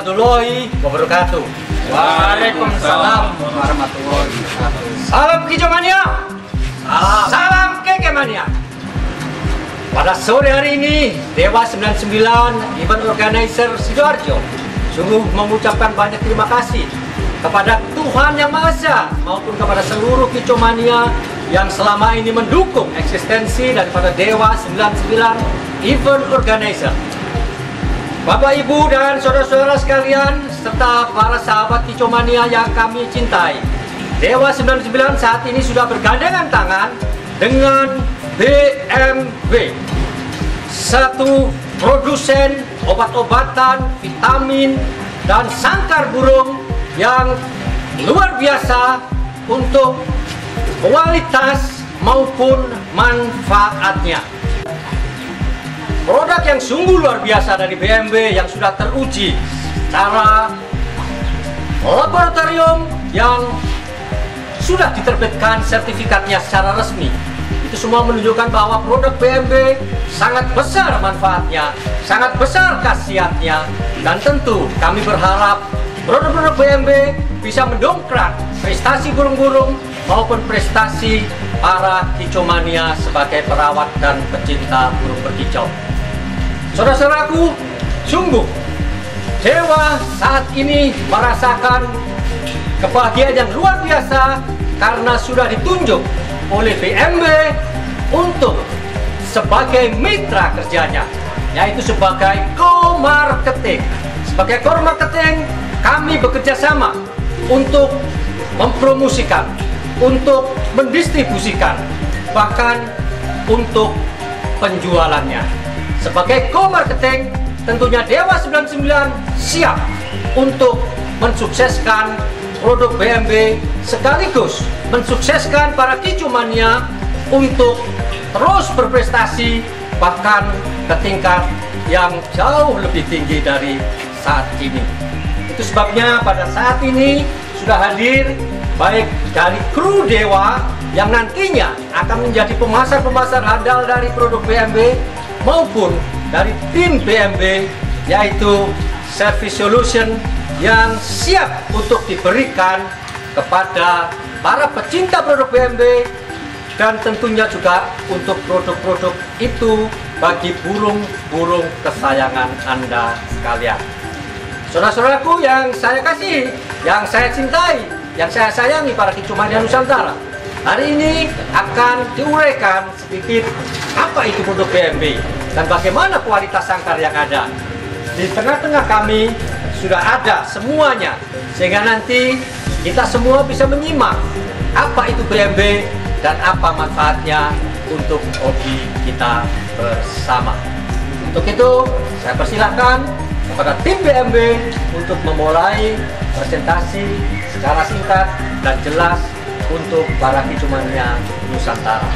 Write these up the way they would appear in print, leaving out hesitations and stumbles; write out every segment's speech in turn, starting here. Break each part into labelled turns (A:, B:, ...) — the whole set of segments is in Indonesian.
A: warahmatullahi wabarakatuh.
B: Waalaikumsalam warahmatullahi wabarakatuh.
A: Salam Kicomania. Salam Kekemania. Pada sore hari ini, Dewa 99 Event Organizer Sidoarjo sungguh mengucapkan banyak terima kasih kepada Tuhan Yang Maha Esa maupun kepada seluruh Kicomania yang selama ini mendukung eksistensi daripada Dewa 99 Event Organizer. Bapak, Ibu, dan saudara-saudara sekalian, serta para sahabat Kicomania yang kami cintai, Dewa 99 saat ini sudah bergandengan tangan dengan BMW, satu produsen obat-obatan, vitamin, dan sangkar burung yang luar biasa untuk kualitas maupun manfaatnya. Produk yang sungguh luar biasa dari BMW yang sudah teruji secara laboratorium yang sudah diterbitkan sertifikatnya secara resmi. Itu semua menunjukkan bahwa produk BMW sangat besar manfaatnya, sangat besar khasiatnya, dan tentu kami berharap produk-produk BMW bisa mendongkrak prestasi burung-burung maupun prestasi para Kicomania sebagai perawat dan pecinta burung berkicau. Saudara-saudaraku, sungguh Dewa saat ini merasakan kebahagiaan yang luar biasa karena sudah ditunjuk oleh BMW untuk sebagai mitra kerjanya, yaitu sebagai co-marketing. Sebagai co-marketing, kami bekerja sama untuk mempromosikan, untuk mendistribusikan, bahkan untuk penjualannya. Sebagai co-marketing, tentunya Dewa 99 siap untuk mensukseskan produk BMW sekaligus mensukseskan para Kicomania untuk terus berprestasi bahkan ke tingkat yang jauh lebih tinggi dari saat ini. Itu sebabnya pada saat ini sudah hadir baik dari kru Dewa yang nantinya akan menjadi pemasar-pemasar handal dari produk BMW maupun dari tim BMW, yaitu Service Solution yang siap untuk diberikan kepada para pecinta produk BMW dan tentunya juga untuk produk-produk itu bagi burung-burung kesayangan Anda sekalian. Saudara-saudaraku yang saya kasih, yang saya cintai, yang saya sayangi para Kicomania Nusantara, hari ini akan diuraikan sedikit apa itu produk BMW dan bagaimana kualitas sangkar yang ada. Di tengah-tengah kami sudah ada semuanya, sehingga nanti kita semua bisa menyimak apa itu BMW dan apa manfaatnya untuk hobi kita bersama. Untuk itu, saya persilahkan kepada tim BMW untuk memulai presentasi secara singkat dan jelas untuk para Kicomania Nusantara.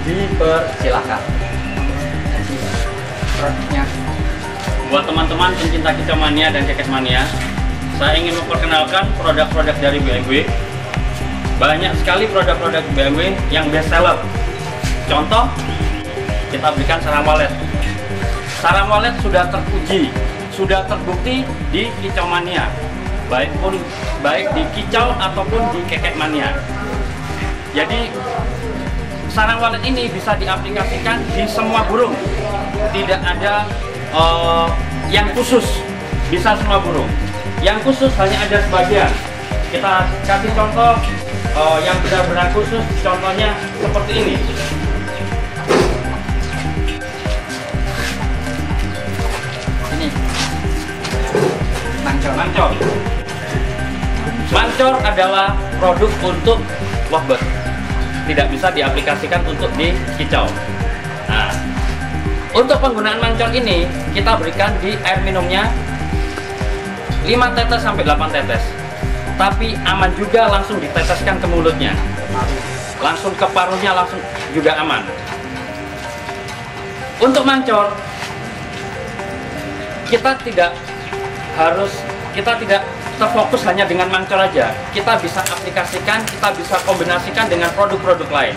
A: Dipersilahkan.
B: Produknya.
C: Buat teman-teman pencinta Kicomania dan Kekesmania, saya ingin memperkenalkan produk-produk dari BMW. Banyak sekali produk-produk BMW yang best seller. Contoh, kita berikan sarang walet. Sarang walet sudah teruji, sudah terbukti di Kicomania, baik di kicau ataupun di kekekmania. Jadi sarang walet ini bisa diaplikasikan di semua burung, tidak ada yang khusus, bisa semua burung. Yang khusus hanya ada sebagian. Kita kasih contoh yang benar-benar khusus, contohnya seperti ini.
B: Ini mancor.
C: Mancor adalah produk untuk lovebird, tidak bisa diaplikasikan untuk di kicau. Nah, untuk penggunaan mancor ini kita berikan di air minumnya 5 tetes sampai 8 tetes. Tapi aman juga langsung diteteskan ke mulutnya. Langsung ke paruhnya langsung juga aman. Untuk mancor kita tidak terfokus hanya dengan mancor aja. Kita bisa aplikasikan, kita bisa kombinasikan dengan produk-produk lain.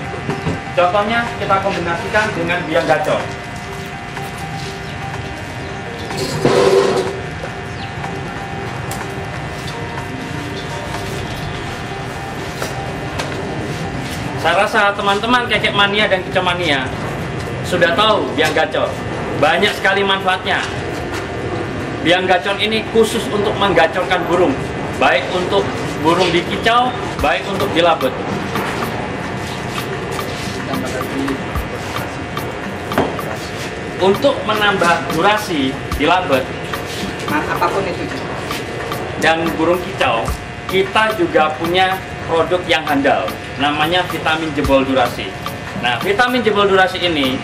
C: Contohnya kita kombinasikan dengan biang gacor. Saya rasa teman-teman kekek mania dan kicau mania sudah tahu biang gacor. Banyak sekali manfaatnya. Biang gacor ini khusus untuk menggacorkan burung, baik untuk burung dikicau, baik untuk dilabet. Untuk menambah durasi dilabet
B: Apapun itu.
C: dan burung kicau, kita juga punya produk yang handal, namanya vitamin jebol durasi. Nah, vitamin jebol durasi ini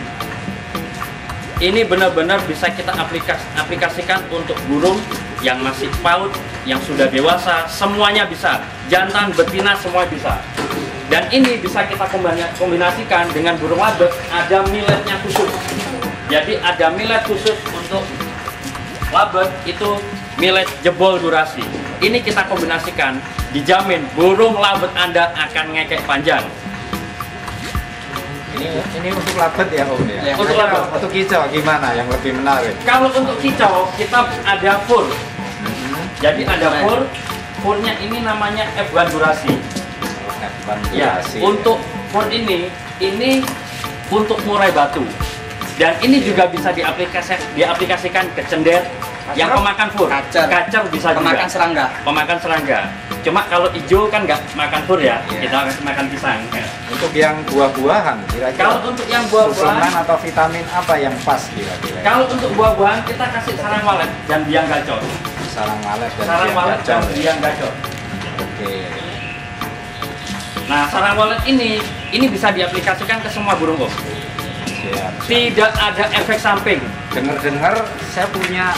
C: benar-benar bisa kita aplikasikan untuk burung yang masih PAUD, yang sudah dewasa, semuanya bisa. Jantan, betina, semua bisa. Dan ini bisa kita kombinasikan dengan burung labet, ada milletnya khusus. Jadi ada millet khusus untuk labet, itu millet jebol durasi. Ini kita kombinasikan, dijamin burung labet Anda akan ngekek panjang.
D: Ini untuk labet ya Om ya?
C: Untuk labet.
D: Untuk kicau gimana yang lebih menarik?
C: Kalau untuk kicau, kita ada fur. Jadi ada furnya ini namanya F1 durasi. Ya, untuk fur ini untuk murai batu. Dan ini juga bisa diaplikasikan ke cender yang pemakan fur. Kacer bisa juga. Pemakan serangga. Cuma kalau hijau kan nggak makan fur ya, kita makan pisang.
D: Untuk yang buah-buahan kira-kira?
C: Kalau untuk yang buah-buahan
D: suplemen atau vitamin apa yang pas kira-kira?
C: Kalau untuk buah-buahan kita kasih sarang walet dan biang gacor.
D: Sarang walet dan
C: Sarang
D: biang
C: walet dan
D: gacor.
C: biang gacor.
D: Oke.
C: Nah, sarang walet ini bisa diaplikasikan ke semua burung Om.
D: Siap.
C: Tidak ada efek samping.
D: Dengar-dengar saya punya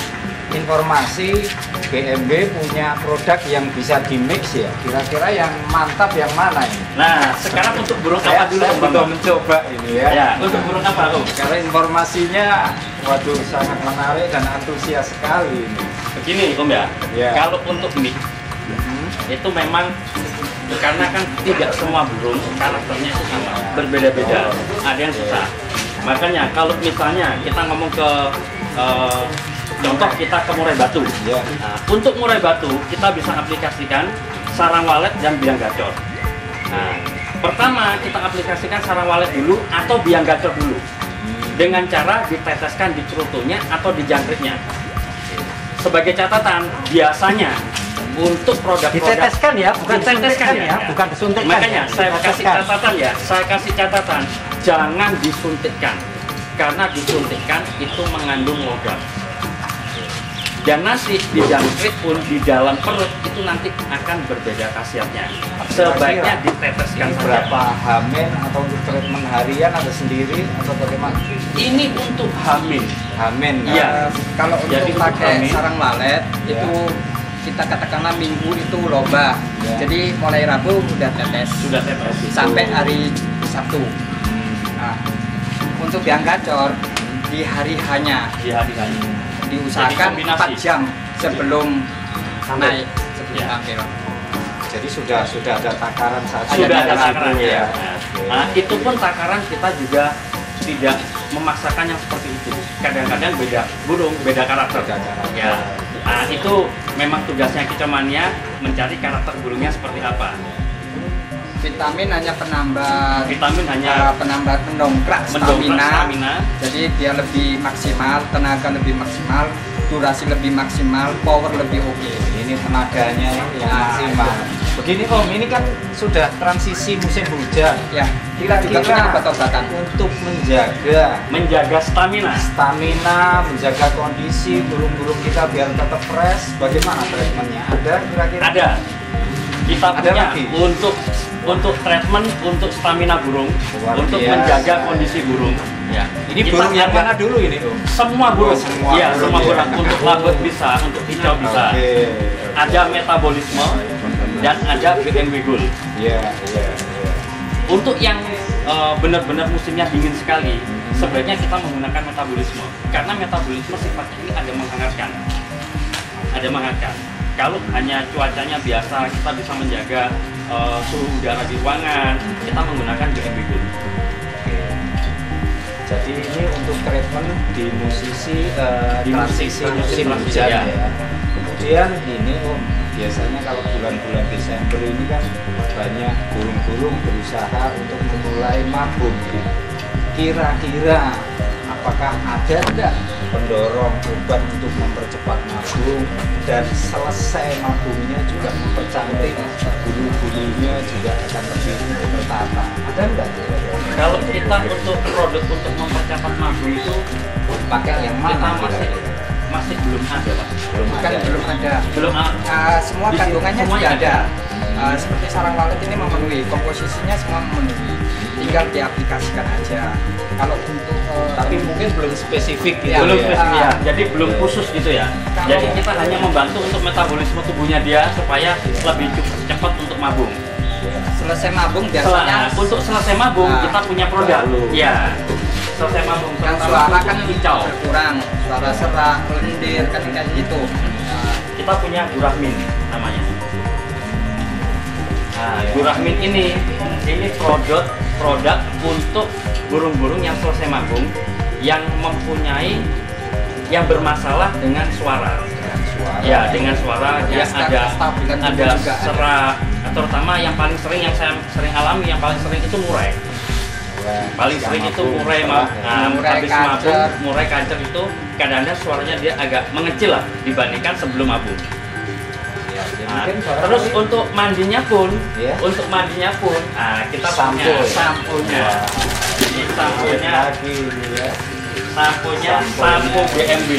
D: informasi BMB punya produk yang bisa di-mix ya. Kira-kira yang mantap yang mana ini?
C: Nah, sekarang untuk burung apa dulu
D: Saya
C: Om?
D: juga mencoba ini ya.
C: Ya, untuk burung apa Om?
D: Karena informasinya waduh sangat menarik dan antusias sekali ini.
C: Begini Om ya.
D: Ya.
C: Kalau untuk mix itu memang karena kan tidak semua burung karakternya itu sama, berbeda-beda. Ada yang susah. Makanya kalau misalnya kita ngomong ke contoh kita ke murai batu.
D: Ya.
C: Nah, untuk murai batu kita bisa aplikasikan sarang walet dan biang gacor. Nah, pertama kita aplikasikan sarang walet dulu atau biang gacor dulu dengan cara diteteskan di cerutunya atau di jangkriknya. Sebagai catatan, biasanya untuk produk-produk
A: Diteteskan ya, bukan
C: diteteskan
A: disuntikkan ya, bukan disuntikkan.
C: Makanya
A: ya,
C: saya kasih
A: diteteskan.
C: catatan ya, saya kasih catatan, jangan disuntikkan karena disuntikkan itu mengandung logam. Dan nanti di jangkrik pun di dalam perut itu nanti akan berbeda khasiatnya. Sebaiknya diteteskan
D: Ini
C: saja.
D: berapa hamil atau untuk treatment harian ada sendiri atau bagaimana?
C: Ini untuk hamil.
D: Hamil.
C: Iya.
B: Kalau
C: Jadi
B: untuk pakai
C: kami-
B: sarang walet
D: Ya.
B: itu kita katakanlah minggu itu loba.
D: Ya.
B: Jadi mulai Rabu udah tetes
C: Sudah tetes.
B: sampai hari Sabtu. Nah, untuk biang gacor di hari hanya
C: Di hari-hari.
B: diusahakan
C: Jadi kombinasi.
B: 4 jam sebelum
C: Sampai.
B: naik, sebelum
C: Ya.
B: tampil.
D: Jadi sudah ada takaran saat
C: Sudah ada
D: itu
C: takaran
D: ya.
C: ya. Nah, itu pun takaran kita juga tidak memaksakan yang seperti itu. Kadang-kadang beda burung, beda karakter.
D: Beda karakter.
C: Ya. Nah, itu memang tugasnya kicau mania mencari karakter burungnya seperti apa.
B: Vitamin hanya penambah
C: Vitamin hanya
B: penambah mendongkrak
C: mendongkrak
B: stamina.
C: stamina.
B: Jadi dia lebih maksimal, tenaga lebih maksimal, durasi lebih maksimal, power lebih oke.
D: Ini tenaganya yang maksimal. Begini Om, ini kan sudah transisi musim hujan.
B: Ya, kita juga punya
D: Kira-kira
B: obat-obatan.
D: untuk menjaga
C: stamina.
D: stamina, menjaga kondisi burung-burung kita biar tetap fresh, bagaimana treatmentnya? Ada kira-kira?
C: Ada. Kita
D: Ada
C: punya
D: lagi?
C: untuk treatment untuk stamina burung,
D: Luar
C: untuk
D: biasa.
C: menjaga kondisi burung. Ya.
D: Ini
C: Kita
D: burung yang
C: ada
D: mana dulu ini Om?
C: semua burung.
D: Oh, semua
C: Iya,
D: burung,
C: semua
D: ya.
C: burung. Untuk labet bisa, untuk kicau bisa.
D: Oke.
C: Ada metabolisme dan ada BNW Gold.
D: Iya.
C: Untuk yang benar-benar musimnya dingin sekali, sebaiknya kita menggunakan metabolisme. Karena metabolisme sifatnya ini ada menghangatkan. Ada menghangatkan. Kalau hanya cuacanya biasa, kita bisa menjaga suhu udara di ruangan, kita menggunakan BNW Gold.
D: Jadi ini untuk treatment di musisi
C: Di
D: transisi
C: musim
D: musim
C: transisi,
D: hujan
C: ya.
D: ya. Kemudian ini Om, biasanya kalau bulan-bulan Desember ini kan banyak burung-burung berusaha untuk memulai mabung. Kira-kira apakah ada enggak pendorong obat untuk mempercepat mabung dan selesai mabungnya juga mempercantik bulu-bulunya juga akan lebih tertata? Ada enggak?
C: Kalau kita untuk produk untuk mempercepat mabung itu
D: Pakai yang
C: kita
D: mana?
C: masih belum ada, Pak.
B: Belum ada.
C: Belum
B: Semua
C: Di sini
B: kandungannya
C: semuanya
B: sudah ada. Seperti sarang walet ini memenuhi, komposisinya semua memenuhi. Tinggal diaplikasikan aja. Kalau untuk
D: Tapi mungkin belum spesifik gitu
B: Ya,
C: belum
D: ya.
C: spesifik ya.
B: Ah.
C: Jadi belum khusus gitu ya.
B: Kalau-
C: Jadi kita hanya membantu untuk metabolisme tubuhnya dia supaya lebih cepat untuk mabung.
B: selesai mabung
C: Setelah,
B: biasanya
C: untuk selesai mabung
B: Nah,
C: kita punya produk.
D: baru.
C: Ya. Selesai mabung
B: kan
C: terutama
B: suara
C: untuk
B: kan
C: kicau.
B: berkurang, suara serak, lendir, kan kayak gitu.
C: Kita punya Gurahmin namanya. Nah,
D: Ya.
C: Gurahmin ini produk untuk burung-burung yang selesai mabung yang mempunyai yang bermasalah dengan suara. Ya, dengan suara dia ada
B: kestabilan tubuh
C: ada
B: juga ada.
C: serak, terutama yang paling sering yang saya sering alami yang paling sering itu murai. Paling sering itu murai
B: Murai,
C: habis
B: kancer.
C: mabung, murai kancer itu kadang-kadang suaranya dia agak mengecil lah dibandingkan sebelum mabung.
D: Ya, jadi
C: Nah,
D: mungkin
C: terus untuk mandinya pun,
D: Ya.
C: kita
D: Sampo
C: punya
D: ya?
C: samponya. Ini samponya,
D: lagi ini ya.
C: samponya sampo BMB,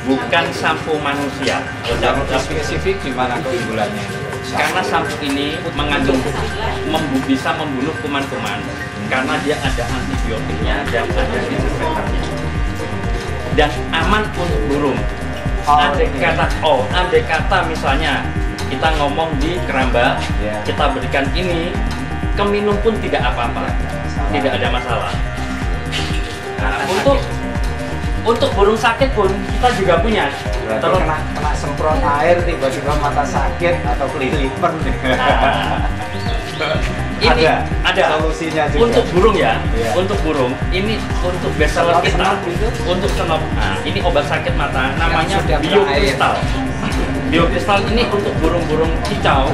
C: bukan sampo manusia. Kalau
D: Yang
C: sampo-
D: spesifik gimana keunggulannya ini?
C: Karena sampo ini mengandung bisa membunuh kuman-kuman karena dia ada antibiotiknya dan ada disinfektannya dan aman untuk burung. Andai kata misalnya kita ngomong di keramba,
D: Ya.
C: kita berikan ini, keminum pun tidak apa-apa, tidak ada masalah. Nah, untuk burung sakit pun kita juga punya.
D: Berarti
C: Terus
D: kena semprot air tiba-tiba mata sakit atau kelilipan.
C: ini ada
D: solusinya juga.
C: untuk burung ya,
D: Iya.
C: untuk burung ini untuk best seller kita
D: Senop itu?
C: untuk senop. Nah, ini obat sakit mata namanya
B: sudah
C: biokristal. Biokristal ini untuk burung-burung kicau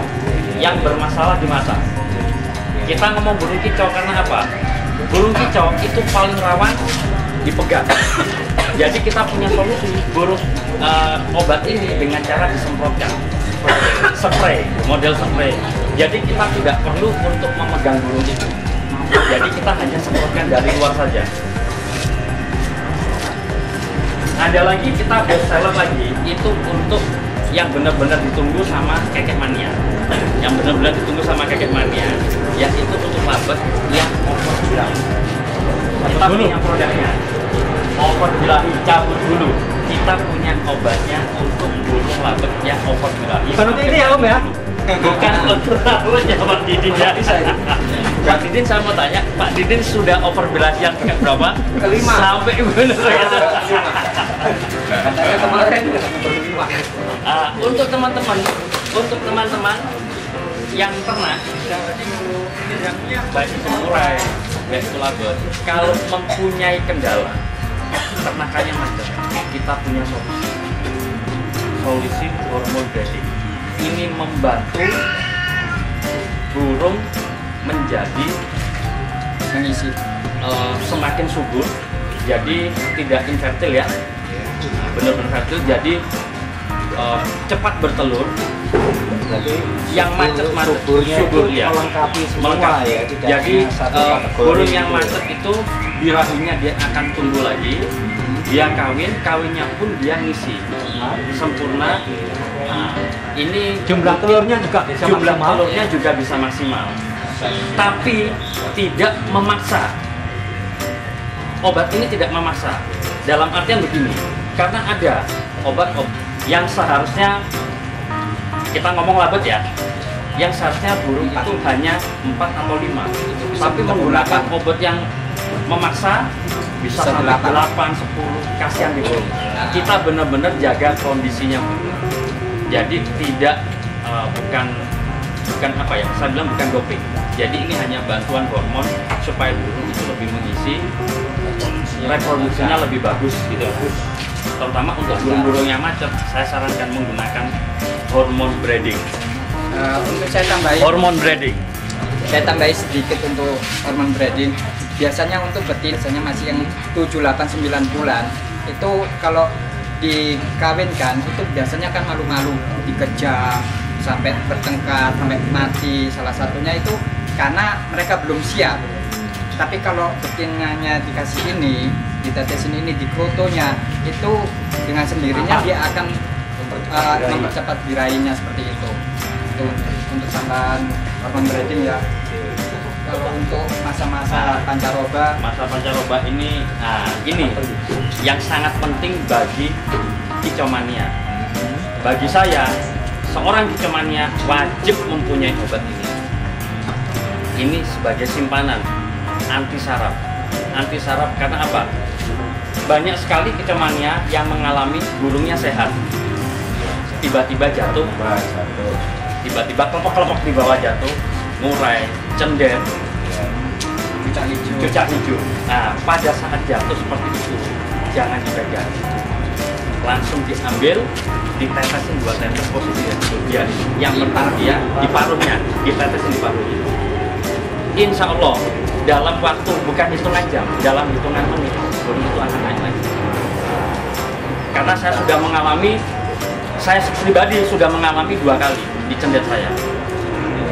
C: yang bermasalah di mata. Kita ngomong burung kicau karena apa? Burung kicau itu paling rawan dipegang. Jadi kita punya solusi burung obat ini dengan cara disemprotkan. Spray, model spray. Jadi kita tidak perlu untuk memegang burung itu. Jadi kita hanya semprotkan dari luar saja. Ada lagi kita best seller lagi itu untuk yang benar-benar ditunggu sama kekek mania. Yang benar-benar ditunggu sama kekek mania, yaitu untuk labet yang over birahi. Kita punya produknya. Over birahi, cabut dulu. Kita punya obatnya untuk burung labet yang over birahi.
A: Bukan untuk ini ya Om ya?
C: Bukan untuk rambutnya Pak Didin ya. Pak Didin saya mau tanya, Pak Didin sudah over birahi yang berapa?
B: Kelima.
C: Sampai benar ya.
B: Katanya kemarin berlima.
C: Untuk teman-teman yang ternak baik itu murai, baik itu labet, kalau mempunyai kendala ternakannya macet, kita punya solusi hormon breeding. Ini membantu burung menjadi
B: Mengisi.
C: semakin subur, jadi tidak infertil ya, benar-benar fertil, jadi cepat bertelur.
D: Berarti
C: Yang macet-macet
D: suburnya
C: subur
D: itu
C: ya,
D: melengkapi semua
C: melengkapi.
D: ya, tidak
C: Jadi
D: hanya satu kategori
C: burung yang
D: gitu.
C: macet itu birahinya dia akan tumbuh lagi, dia kawinnya pun dia ngisi sempurna. Nah, ini
A: Jumlah telurnya juga bisa
C: jumlah
A: maksimal.
C: telurnya juga bisa maksimal, tapi tidak memaksa. Obat ini tidak memaksa. Dalam artian begini, karena ada obat yang seharusnya kita ngomong labet ya, yang seharusnya burung itu hanya 4 atau 5, tapi menggunakan obat yang memaksa bisa sampai 8, 10, kasihan di burung. Kita benar-benar jaga kondisinya burung. Jadi tidak bukan apa ya, saya bilang bukan doping. Jadi ini hanya bantuan hormon supaya burung itu lebih mengisi, reproduksinya lebih bagus gitu. terutama untuk burung-burung yang macet, saya sarankan menggunakan hormon breeding.
B: Untuk saya tambahin,
C: Hormon breeding.
B: saya tambahin sedikit untuk hormon breeding. Biasanya untuk betina, biasanya masih yang 7, 8, 9 bulan, itu kalau dikawinkan itu biasanya kan malu-malu, dikejar, sampai bertengkar, sampai mati. Salah satunya itu karena mereka belum siap. Tapi kalau betinanya dikasih ini, ditetesin ini, di fotonya, itu dengan sendirinya dia akan mempercepat birahinya seperti itu. Itu untuk tambahan hormon breeding ya. Kalau untuk masa-masa pancaroba,
C: Masa pancaroba ini, ini yang sangat penting bagi kicomania. Bagi saya, seorang kicomania wajib mempunyai obat ini. Ini sebagai simpanan anti saraf. Anti saraf karena apa? Banyak sekali kicomania yang mengalami burungnya sehat, tiba-tiba jatuh, tiba-tiba kelompok-kelompok di bawah jatuh, murai, cendet, cucak hijau. Nah, pada saat jatuh seperti itu, jangan dipegang, langsung diambil, ditetesin 2 tetes posisi ya. Yang pertama dia di paruhnya, ditetesin di paruhnya. Insya Allah dalam waktu bukan hitungan jam, dalam hitungan menit, burung itu akan naik lagi. Karena saya sudah mengalami, saya pribadi sudah mengalami 2 kali di cendet saya.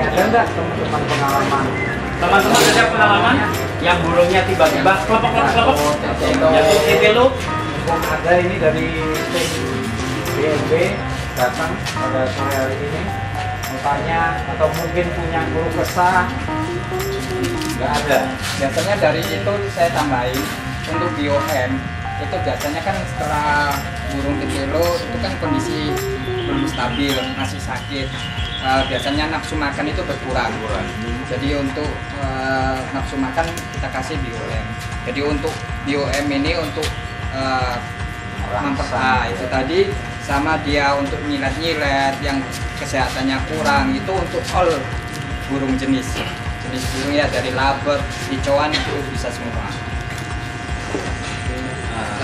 D: Ada enggak teman-teman pengalaman?
C: Teman-teman ada pengalaman yang burungnya tiba-tiba kelompok-kelompok jatuh titelu.
D: Ada ini dari tim BNB datang pada sore hari ini bertanya atau mungkin punya keluh kesah. Nggak ada.
B: biasanya dari itu saya tambahin untuk BOM. Itu biasanya kan setelah burung titelo itu kan kondisi belum stabil, masih sakit. Biasanya nafsu makan itu berkurang. Jadi untuk nafsu makan kita kasih BOM. Jadi untuk BOM ini untuk itu tadi, sama dia untuk nyilet-nyilet yang kesehatannya kurang, itu untuk all burung jenis burung ya, dari laber, kicauan itu bisa semua.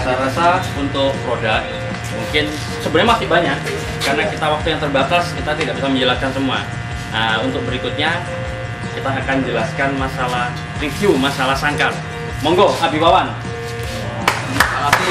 C: Saya rasa untuk produk mungkin sebenarnya masih banyak karena kita waktu yang terbatas, kita tidak bisa menjelaskan semua. Nah, untuk berikutnya kita akan jelaskan masalah review masalah sangkar. Monggo Abi Wawan.
B: Abi,